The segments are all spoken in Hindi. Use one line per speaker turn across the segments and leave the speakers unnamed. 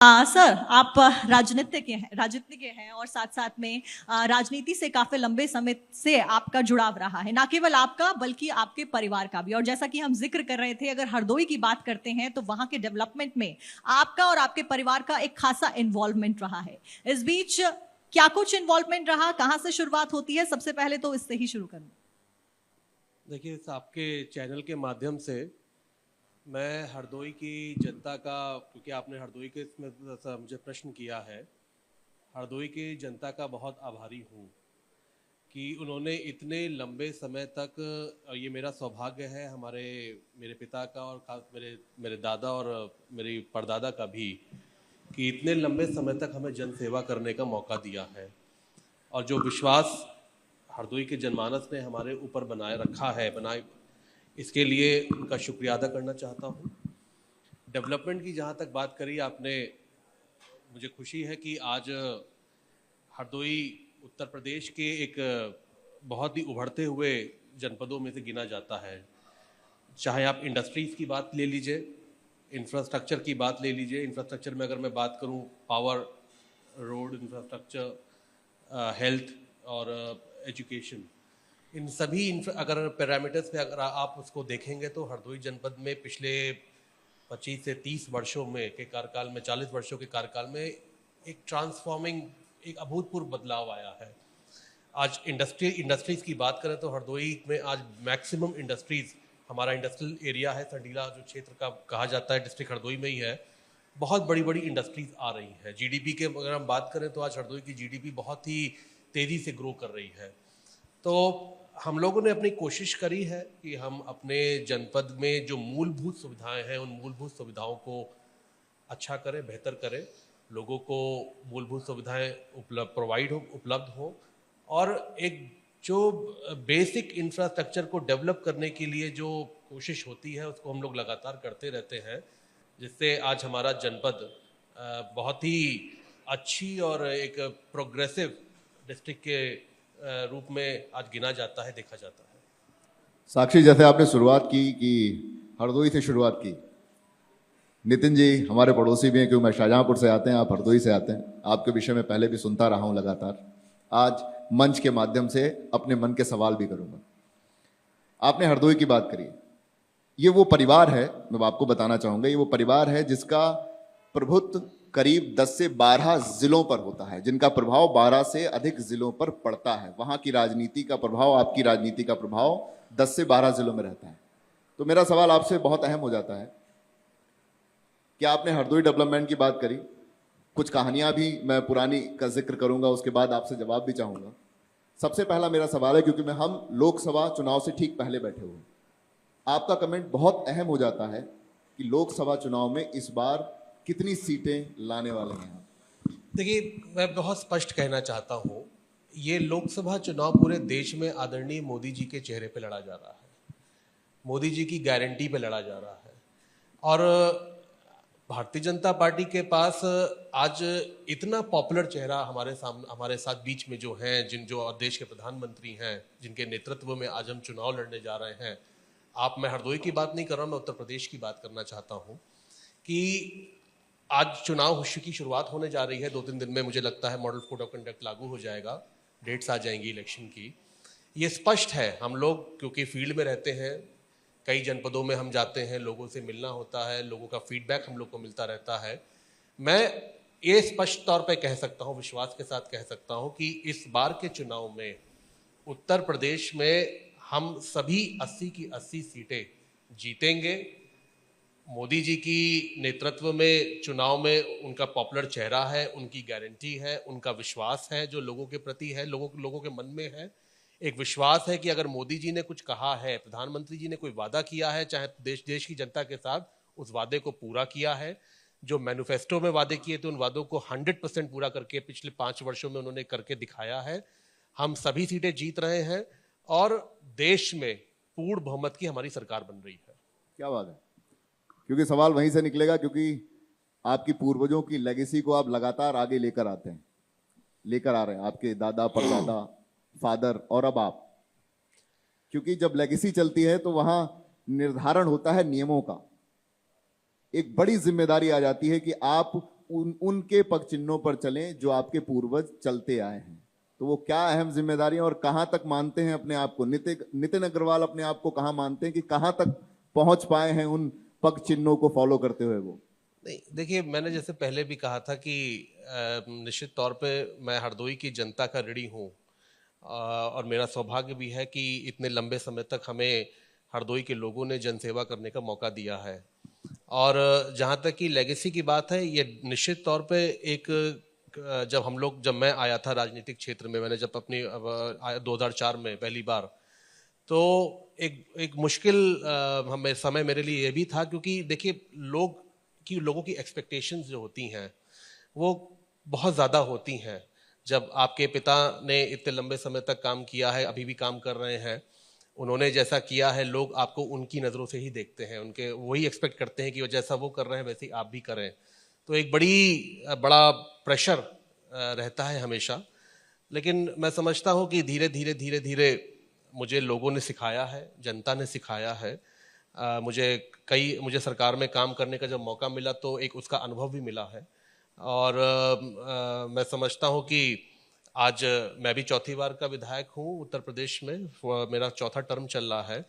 सर, आप राजनीतिज्ञ हैं और साथ साथ में राजनीति से काफी लंबे समय से आपका जुड़ाव रहा है, ना केवल आपका बल्कि आपके परिवार का भी। और जैसा कि हम जिक्र कर रहे थे, अगर हरदोई की बात करते हैं तो वहां के डेवलपमेंट में आपका और आपके परिवार का एक खासा इन्वॉल्वमेंट रहा है। इस बीच क्या कुछ इन्वॉल्वमेंट रहा, कहां से शुरुआत होती है? सबसे पहले तो इससे ही शुरू करूं।
देखिए, इस आपके चैनल के माध्यम से मैं हरदोई की जनता का, क्योंकि आपने हरदोई के इसमें मुझे प्रश्न किया है, हरदोई की जनता का बहुत आभारी हूँ कि उन्होंने इतने लंबे समय तक, ये मेरा सौभाग्य है, मेरे पिता का और खास मेरे दादा और मेरी परदादा का भी, कि इतने लंबे समय तक हमें जन सेवा करने का मौका दिया है। और जो विश्वास हरदोई के जनमानस ने हमारे ऊपर बनाए, इसके लिए उनका शुक्रिया अदा करना चाहता हूँ। डेवलपमेंट की जहाँ तक बात करी आपने, मुझे खुशी है कि आज हरदोई उत्तर प्रदेश के एक बहुत ही उभरते हुए जनपदों में से गिना जाता है। चाहे आप इंडस्ट्रीज़ की बात ले लीजिए, इंफ्रास्ट्रक्चर की बात ले लीजिए। इंफ्रास्ट्रक्चर में अगर मैं बात करूं, पावर, रोड इंफ्रास्ट्रक्चर, हेल्थ और एजुकेशन, इन सभी अगर पैरामीटर्स पे अगर आप उसको देखेंगे तो हरदोई जनपद में पिछले 25 से 30 वर्षों में के कार्यकाल में, 40 वर्षों के कार्यकाल में एक अभूतपूर्व बदलाव आया है। आज इंडस्ट्रीज़ की बात करें तो हरदोई में आज मैक्सिमम इंडस्ट्रीज़, हमारा इंडस्ट्रियल एरिया है संडीला, जो क्षेत्र का कहा जाता है, डिस्ट्रिक्ट हरदोई में ही है। बहुत बड़ी बड़ी इंडस्ट्रीज़ आ रही हैं। जीडीपी के अगर हम बात करें तो आज हरदोई की जीडीपी बहुत ही तेज़ी से ग्रो कर रही है। तो हम लोगों ने अपनी कोशिश करी है कि हम अपने जनपद में जो मूलभूत सुविधाएं हैं, उन मूलभूत सुविधाओं को अच्छा करें, बेहतर करें, लोगों को मूलभूत सुविधाएं उपलब्ध हो, और एक जो बेसिक इंफ्रास्ट्रक्चर को डेवलप करने के लिए जो कोशिश होती है उसको हम लोग लगातार करते रहते हैं, जिससे आज हमारा जनपद बहुत ही अच्छी और एक प्रोग्रेसिव डिस्ट्रिक्ट के रूप में आज गिना जाता है, देखा जाता है।
साक्षी, जैसे आपने शुरुआत की कि हरदोई से शुरुआत की, नितिन जी हमारे पड़ोसी भी हैं, क्योंकि मैं शाहजहांपुर से आते हैं, आप हरदोई से आते हैं। आपके विषय में पहले भी सुनता रहा हूं लगातार, आज मंच के माध्यम से अपने मन के सवाल भी करूंगा। आपने हरदोई की बात करी, ये वो परिवार है, मैं आपको बताना चाहूंगा, ये वो परिवार है जिसका प्रभुत्व करीब 10 से 12 जिलों पर होता है, जिनका प्रभाव 12 से अधिक जिलों पर पड़ता है। वहां की राजनीति का प्रभाव, आपकी राजनीति का प्रभाव 10 से 12 जिलों में रहता है। तो मेरा सवाल आपसे बहुत अहम हो जाता है कि आपने हरदोई डेवलपमेंट की बात करी, कुछ कहानियां भी मैं पुरानी का जिक्र करूंगा, उसके बाद आपसे जवाब भी चाहूंगा। सबसे पहला मेरा सवाल है, क्योंकि हम लोकसभा चुनाव से ठीक पहले बैठे हुए हैं, आपका कमेंट बहुत अहम हो जाता है कि लोकसभा चुनाव में इस बार कितनी सीटें लाने वाले हैं।
देखिए, मैं बहुत स्पष्ट कहना चाहता हूँ, ये लोकसभा चुनाव पूरे देश में आदरणीय मोदी जी के चेहरे पे लड़ा जा रहा है, मोदी जी की गारंटी पे लड़ा जा रहा है। और भारतीय जनता पार्टी के पास आज इतना पॉपुलर चेहरा हमारे साथ बीच में जो हैं, जो देश के प्रधानमंत्री हैं, जिनके नेतृत्व में आज हम चुनाव लड़ने जा रहे हैं। मैं हरदोई की बात नहीं कर रहा हूँ, मैं उत्तर प्रदेश की बात करना चाहता हूँ कि आज चुनाव की शुरुआत होने जा रही है। 2-3 दिन में मुझे लगता है मॉडल कोड ऑफ कंडक्ट लागू हो जाएगा, डेट्स आ जाएंगी इलेक्शन की। ये स्पष्ट है, हम लोग क्योंकि फील्ड में रहते हैं, कई जनपदों में हम जाते हैं, लोगों से मिलना होता है, लोगों का फीडबैक हम लोग को मिलता रहता है। मैं ये स्पष्ट तौर पे कह सकता हूँ, विश्वास के साथ कह सकता हूँ कि इस बार के चुनाव में उत्तर प्रदेश में हम सभी 80 की 80 सीटें जीतेंगे। मोदी जी की नेतृत्व में चुनाव में उनका पॉपुलर चेहरा है, उनकी गारंटी है, उनका विश्वास है जो लोगों के प्रति है, लोगों के मन में है। एक विश्वास है कि अगर मोदी जी ने कुछ कहा है, प्रधानमंत्री जी ने कोई वादा किया है, चाहे देश की जनता के साथ, उस वादे को पूरा किया है। जो मैनिफेस्टो में वादे किए थे, उन वादों को 100% पूरा करके पिछले 5 वर्षों में उन्होंने करके दिखाया है। हम सभी सीटें जीत रहे हैं और देश में पूर्ण बहुमत की हमारी सरकार बन रही है।
क्या बात है, क्योंकि सवाल वहीं से निकलेगा, क्योंकि आपकी पूर्वजों की लेगेसी को आप लगातार आगे लेकर आ रहे हैं, आपके दादा, परदादा, फादर और अब आप। क्योंकि जब लेगेसी चलती है तो वहां निर्धारण होता है नियमों का। एक बड़ी जिम्मेदारी आ जाती है कि आप उनके पग चिन्हों पर चलें जो आपके पूर्वज चलते आए हैं। तो वो क्या अहम जिम्मेदारियां और कहां तक मानते हैं अपने आप को? नितिन अग्रवाल अपने आप को कहां मानते हैं कि कहां तक पहुंच पाए हैं उन पग चिन्हों को फॉलो करते हुए? वो
नहीं, देखिए, मैंने जैसे पहले भी कहा था कि निश्चित तौर पे मैं हरदोई की जनता का ऋणी हूँ, और मेरा सौभाग्य भी है कि इतने लंबे समय तक हमें हरदोई के लोगों ने जनसेवा करने का मौका दिया है। और जहाँ तक कि लेगेसी की बात है, ये निश्चित तौर पे एक जब मैं आया था राजनीतिक क्षेत्र में, मैंने जब अपनी 2004 में पहली बार, तो एक मुश्किल हमें समय मेरे लिए ये भी था, क्योंकि देखिए लोगों की एक्सपेक्टेशंस जो होती हैं वो बहुत ज़्यादा होती हैं। जब आपके पिता ने इतने लंबे समय तक काम किया है, अभी भी काम कर रहे हैं, उन्होंने जैसा किया है, लोग आपको उनकी नज़रों से ही देखते हैं, उनके वही एक्सपेक्ट करते हैं कि वो जैसा वो कर रहे हैं वैसे ही आप भी करें। तो एक बड़ा प्रेशर रहता है हमेशा। लेकिन मैं समझता हूँ कि धीरे धीरे मुझे लोगों ने सिखाया है, जनता ने सिखाया है। मुझे सरकार में काम करने का जब मौका मिला तो एक उसका अनुभव भी मिला है। और मैं समझता हूँ कि आज मैं भी चौथी बार का विधायक हूँ उत्तर प्रदेश में, मेरा चौथा टर्म चल रहा है।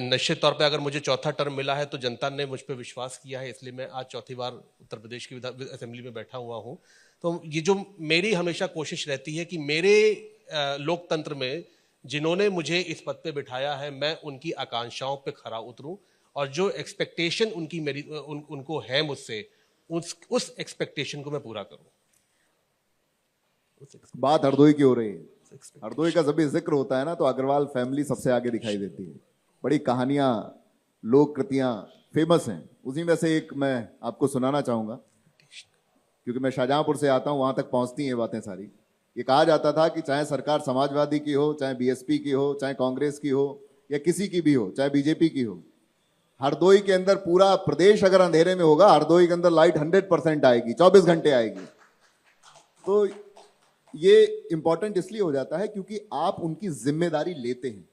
निश्चित तौर पे अगर मुझे चौथा टर्म मिला है तो जनता ने मुझ पर विश्वास किया है, इसलिए मैं आज चौथी बार उत्तर प्रदेश की असेंबली में बैठा हुआ हूँ। तो ये जो मेरी हमेशा कोशिश रहती है कि मेरे लोकतंत्र में जिन्होंने मुझे इस पद पे बिठाया है, मैं उनकी आकांक्षाओं पे खरा उतरूं, और जो एक्सपेक्टेशन उनको है मुझसे, उस एक्सपेक्टेशन को मैं पूरा करूं।
बात हरदोई की हो रही है। हरदोई का जब भी जिक्र होता है ना तो अग्रवाल फैमिली सबसे आगे दिखाई देती है। बड़ी कहानियां, लोक कृतियां फेमस हैं। उसी में से एक मैं आपको सुनाना चाहूंगा, क्योंकि मैं शाहजहांपुर से आता हूं, वहां तक पहुंचती हैं बातें सारी। ये कहा जाता था कि चाहे सरकार समाजवादी की हो, चाहे बीएसपी की हो, चाहे कांग्रेस की हो, या किसी की भी हो, चाहे बीजेपी की हो, हरदोई के अंदर पूरा प्रदेश अगर अंधेरे में होगा, हरदोई के अंदर लाइट 100% आएगी, 24 घंटे आएगी। तो ये इंपॉर्टेंट इसलिए हो जाता है क्योंकि आप उनकी जिम्मेदारी लेते हैं।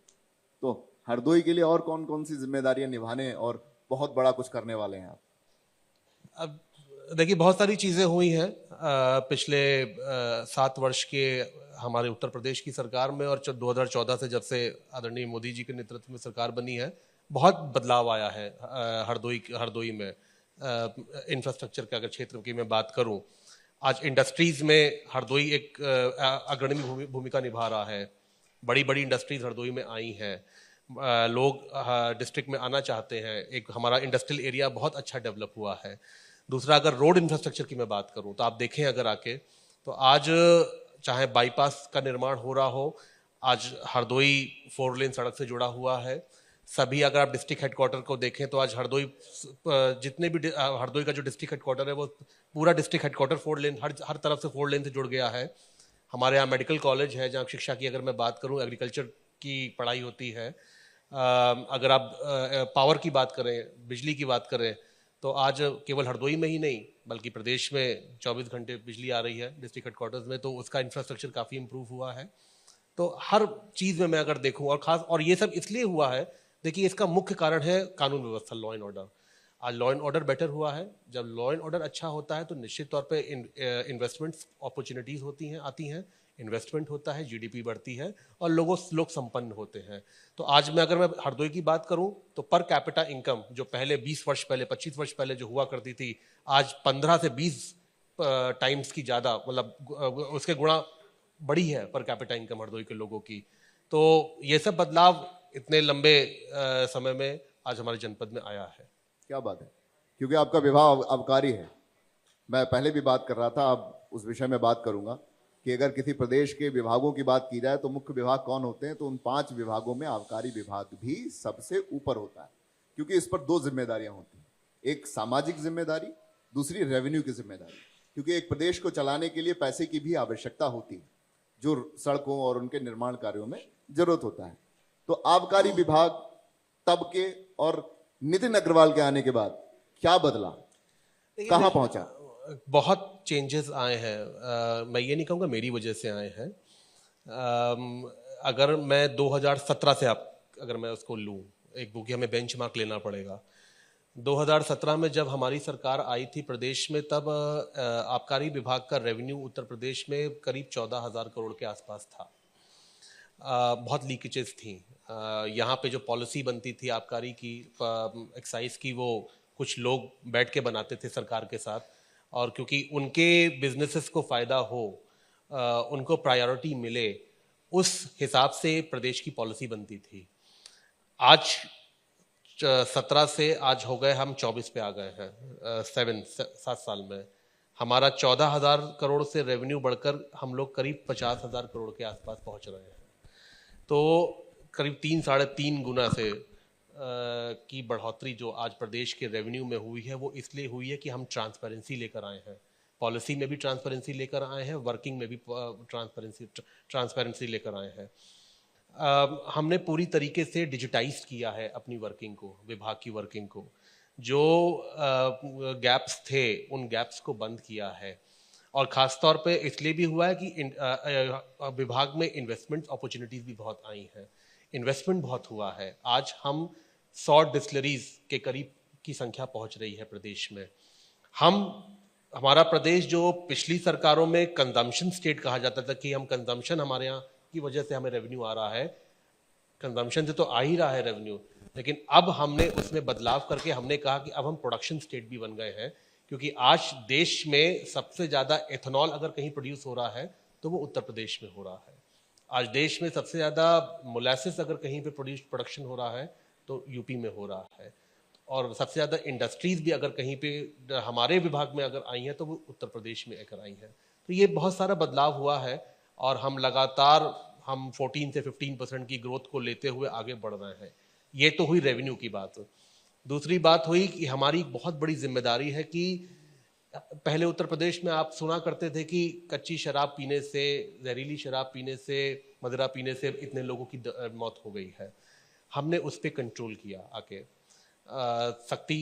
तो हरदोई के लिए और कौन कौन सी जिम्मेदारियां निभाने और बहुत बड़ा कुछ करने वाले हैं आप?
अब देखिए, बहुत सारी चीज़ें हुई हैं पिछले 7 वर्ष के हमारे उत्तर प्रदेश की सरकार में, और 2014 से जब से आदरणीय मोदी जी के नेतृत्व में सरकार बनी है, बहुत बदलाव आया है हरदोई में। इंफ्रास्ट्रक्चर के अगर क्षेत्र की मैं बात करूं, आज इंडस्ट्रीज में हरदोई एक अग्रणी भूमिका निभा रहा है। बड़ी बड़ी इंडस्ट्रीज हरदोई में आई हैं, लोग डिस्ट्रिक्ट में आना चाहते हैं। एक हमारा इंडस्ट्रियल एरिया बहुत अच्छा डेवलप हुआ है। दूसरा, अगर रोड इंफ्रास्ट्रक्चर की मैं बात करूं तो आप देखें अगर आके, तो आज चाहे बाईपास का निर्माण हो रहा हो, आज हरदोई 4 लेन सड़क से जुड़ा हुआ है। सभी, अगर आप डिस्ट्रिक्ट हेडक्वार्टर को देखें तो आज हरदोई जितने भी हरदोई का जो डिस्ट्रिक्ट हेडक्वार्टर है, वो पूरा डिस्ट्रिक्ट हेडक्वार्टर 4 लेन, हर तरफ से 4 लेन से जुड़ गया है। हमारे यहाँ मेडिकल कॉलेज है, जहाँ शिक्षा की अगर मैं बात करूँ, एग्रीकल्चर की पढ़ाई होती है। अगर आप पावर की बात करें, बिजली की बात करें, तो आज केवल हरदोई में ही नहीं बल्कि प्रदेश में 24 घंटे बिजली आ रही है डिस्ट्रिक्ट हेडक्वार्टर्स में, तो उसका इंफ्रास्ट्रक्चर काफ़ी इंप्रूव हुआ है। तो हर चीज़ में मैं अगर देखूं, और ये सब इसलिए हुआ है, देखिए इसका मुख्य कारण है कानून व्यवस्था, लॉ एंड ऑर्डर। आज लॉ एंड ऑर्डर बेटर हुआ है। जब लॉ एंड ऑर्डर अच्छा होता है तो निश्चित तौर पे इन्वेस्टमेंट अपॉर्चुनिटीज़ आती हैं, इन्वेस्टमेंट होता है, जीडीपी बढ़ती है, और लोग संपन्न होते हैं। तो आज अगर मैं हरदोई की बात करूं तो पर कैपिटा इनकम जो पहले 20 वर्ष पहले, 25 वर्ष पहले जो हुआ करती थी, आज 15 से 20 टाइम्स की ज़्यादा, मतलब उसके गुणा बड़ी है पर कैपिटा इनकम हरदोई के लोगों की। तो ये सब बदलाव इतने लंबे समय में आज हमारे जनपद में आया है।
क्या बात है, क्योंकि आपका विभाग आबकारी है। मैं पहले भी बात कर रहा था, अब उस विषय में बात करूंगा कि अगर किसी प्रदेश के विभागों की बात की जाए तो मुख्य विभाग कौन होते हैं, तो उन 5 विभागों में आबकारी विभाग भी सबसे ऊपर होता है, क्योंकि इस पर 2 जिम्मेदारियां होती हैं। एक सामाजिक जिम्मेदारी, दूसरी रेवेन्यू की जिम्मेदारी। क्योंकि एक प्रदेश को चलाने के लिए पैसे की भी आवश्यकता होती है, जो सड़कों और उनके निर्माण कार्यों में जरूरत होता है। तो आबकारी विभाग तब के और नितिन अग्रवाल के आने के बाद क्या बदला, कहां पहुंचा?
बहुत चेंजेस आए हैं। मैं ये नहीं कहूँगा मेरी वजह से आए हैं। अगर मैं 2017 से अगर मैं उसको लूँ, एक बुकी हमें बेंचमार्क लेना पड़ेगा, 2017 में जब हमारी सरकार आई थी प्रदेश में, तब आबकारी विभाग का रेवेन्यू उत्तर प्रदेश में करीब 14,000 करोड़ के आसपास था। बहुत लीकेजेस थी। यहाँ पे जो पॉलिसी बनती थी आबकारी की, एक्साइज की, वो कुछ लोग बैठ के बनाते थे सरकार के साथ, और क्योंकि उनके बिजनेसेस को फ़ायदा हो, उनको प्रायोरिटी मिले, उस हिसाब से प्रदेश की पॉलिसी बनती थी। आज 17 से आज हो गए हम 24 पे आ गए हैं। 7 साल में हमारा 14,000 करोड़ से रेवेन्यू बढ़कर हम लोग करीब 50,000 करोड़ के आसपास पहुंच रहे हैं। तो करीब 3-3.5 गुना से की बढ़ोतरी जो आज प्रदेश के रेवेन्यू में हुई है, वो इसलिए हुई है कि हम ट्रांसपेरेंसी लेकर आए हैं। पॉलिसी में भी ट्रांसपेरेंसी लेकर आए हैं, वर्किंग में भी ट्रांसपेरेंसी लेकर आए हैं। हमने पूरी तरीके से डिजिटाइज किया है अपनी वर्किंग को, विभाग की वर्किंग को। जो गैप्स थे उन गैप्स को बंद किया है, और ख़ास तौर पे इसलिए भी हुआ है कि विभाग में इन्वेस्टमेंट अपॉर्चुनिटीज़ भी बहुत आई हैं, इन्वेस्टमेंट बहुत हुआ है। आज हम 100 डिस्टिलरीज के करीब की संख्या पहुंच रही है प्रदेश में। हमारा प्रदेश जो पिछली सरकारों में कंजम्पशन स्टेट कहा जाता था कि हम कंजम्पशन, हमारे यहाँ की वजह से हमें रेवेन्यू आ रहा है, कंजम्पशन से तो आ ही रहा है रेवेन्यू, लेकिन अब हमने उसमें बदलाव करके हमने कहा कि अब हम प्रोडक्शन स्टेट भी बन गए हैं, क्योंकि आज देश में सबसे ज़्यादा एथेनॉल अगर कहीं प्रोड्यूस हो रहा है तो वो उत्तर प्रदेश में हो रहा है। आज देश में सबसे ज़्यादा मोलासिस अगर कहीं पे प्रोडक्शन हो रहा है तो यूपी में हो रहा है, और सबसे ज़्यादा इंडस्ट्रीज़ भी अगर कहीं पे हमारे विभाग में अगर आई हैं तो वो उत्तर प्रदेश में आकर आई हैं। तो ये बहुत सारा बदलाव हुआ है, और हम लगातार 14 से 15% की ग्रोथ को लेते हुए आगे बढ़ रहे हैं। ये तो हुई रेवेन्यू की बात। दूसरी बात हुई कि हमारी बहुत बड़ी जिम्मेदारी है कि पहले उत्तर प्रदेश में आप सुना करते थे कि कच्ची शराब पीने से, जहरीली शराब पीने से, मदिरा पीने से इतने लोगों की मौत हो गई है। हमने उस पर कंट्रोल किया, आके सख्ती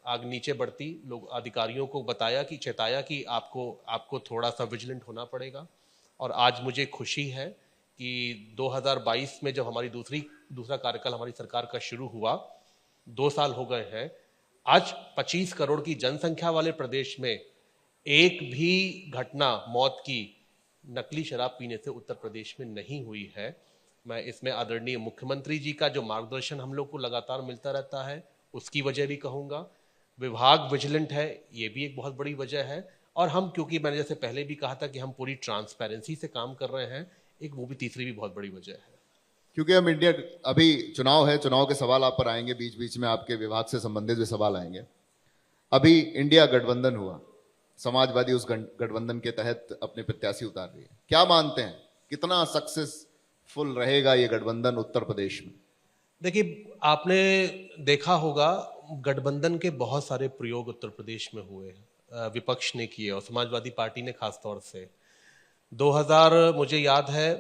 आग नीचे बढ़ती, लोग अधिकारियों को बताया कि चेताया कि आपको थोड़ा सा विजिलेंट होना पड़ेगा। और आज मुझे खुशी है कि 2022 में जब हमारी दूसरा कार्यकाल हमारी सरकार का शुरू हुआ, 2 साल हो गए हैं, आज 25 करोड़ की जनसंख्या वाले प्रदेश में एक भी घटना मौत की नकली शराब पीने से उत्तर प्रदेश में नहीं हुई है। मैं इसमें आदरणीय मुख्यमंत्री जी का जो मार्गदर्शन हम लोग को लगातार मिलता रहता है, उसकी वजह भी कहूँगा। विभाग विजिलेंट है, ये भी एक बहुत बड़ी वजह है। और हम, क्योंकि मैंने जैसे पहले भी कहा था कि हम पूरी ट्रांसपेरेंसी से काम कर रहे हैं, एक वो भी तीसरी भी बहुत बड़ी वजह है।
क्योंकि हम इंडिया, अभी चुनाव है, चुनाव के सवाल आप पर आएंगे, बीच बीच में आपके विभाग से संबंधित भी सवाल आएंगे। अभी इंडिया गठबंधन हुआ, समाजवादी उस गठबंधन के तहत अपने प्रत्याशी उतार रही है। क्या मानते हैं कितना सक्सेसफुल रहेगा ये गठबंधन उत्तर प्रदेश में?
देखिए, आपने देखा होगा गठबंधन के बहुत सारे प्रयोग उत्तर प्रदेश में हुए, विपक्ष ने किए, और समाजवादी पार्टी ने खास तौर से। 2000 मुझे याद है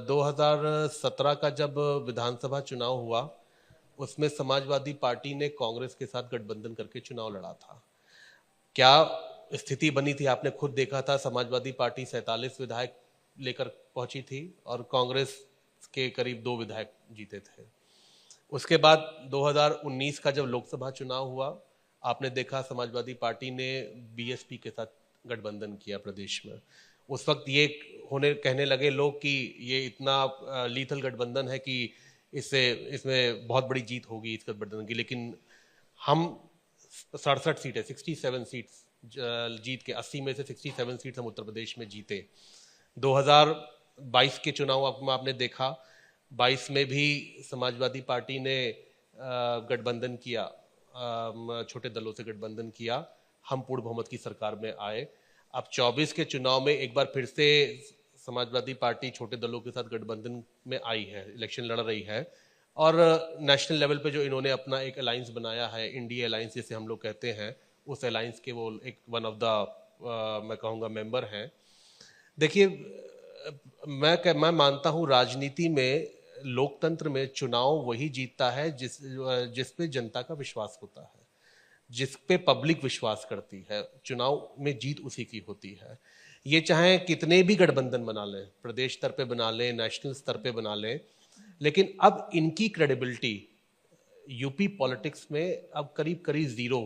2017 का जब विधानसभा चुनाव हुआ, उसमें समाजवादी पार्टी ने कांग्रेस के साथ गठबंधन करके चुनाव लड़ा था। क्या स्थिति बनी थी आपने खुद देखा था। समाजवादी पार्टी 47 विधायक लेकर पहुंची थी और कांग्रेस के करीब 2 विधायक जीते थे। उसके बाद 2019 का जब लोकसभा चुनाव हुआ, आपने देखा समाजवादी पार्टी ने बीएसपी के साथ गठबंधन किया प्रदेश में। उस वक्त ये कहने लगे लोग कि ये इतना लीथल गठबंधन है कि इसमें बहुत बड़ी जीत होगी इस गठबंधन की। लेकिन हम 67 सीटें, 67 सीट्स जीत के 80 में से 67 सीट्स हम उत्तर प्रदेश में जीते। 2022 के चुनाव में आपने देखा, 22 में भी समाजवादी पार्टी ने गठबंधन किया, छोटे दलों से गठबंधन किया, हम पूर्ण बहुमत की सरकार में आए। अब 24 के चुनाव में एक बार फिर से समाजवादी पार्टी छोटे दलों के साथ गठबंधन में आई है, इलेक्शन लड़ रही है। और नेशनल लेवल पे जो इन्होंने अपना एक अलायंस बनाया है, इंडिया अलायंस जिसे हम लोग कहते हैं, उस अलायंस के वो एक वन ऑफ द मैं कहूँगा मेंबर हैं। देखिए, मैं मानता हूँ राजनीति में, लोकतंत्र में चुनाव वही जीतता है जिस पे जनता का विश्वास होता है, जिस पे पब्लिक विश्वास करती है। चुनाव में जीत उसी की होती है। ये चाहे कितने भी गठबंधन बना लें, प्रदेश स्तर पे बना लें, नेशनल स्तर पे बना लें, लेकिन अब इनकी क्रेडिबिलिटी यूपी पॉलिटिक्स में अब करीब करीब जीरो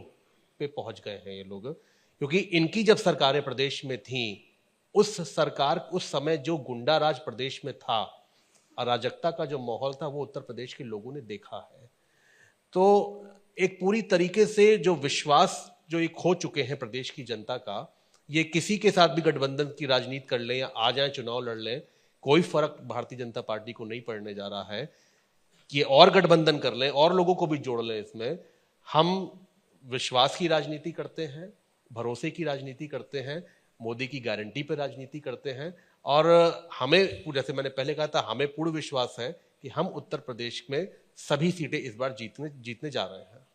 पे पहुंच गए हैं ये लोग, क्योंकि इनकी जब सरकारें प्रदेश में थी, उस सरकार उस समय जो गुंडा राज प्रदेश में था, अराजकता का जो माहौल था, वो उत्तर प्रदेश के लोगों ने देखा है। तो एक पूरी तरीके से जो विश्वास जो ये खो चुके हैं प्रदेश की जनता का, ये किसी के साथ भी गठबंधन की राजनीति कर लें या आ जाए चुनाव लड़ लें, कोई फर्क भारतीय जनता पार्टी को नहीं पड़ने जा रहा है। कि और गठबंधन कर लें और लोगों को भी जोड़ लें, इसमें हम विश्वास की राजनीति करते हैं, भरोसे की राजनीति करते हैं, मोदी की गारंटी पर राजनीति करते हैं, और हमें, जैसे मैंने पहले कहा था, हमें पूर्ण विश्वास है कि हम उत्तर प्रदेश में सभी सीटें इस बार जीतने जा रहे हैं।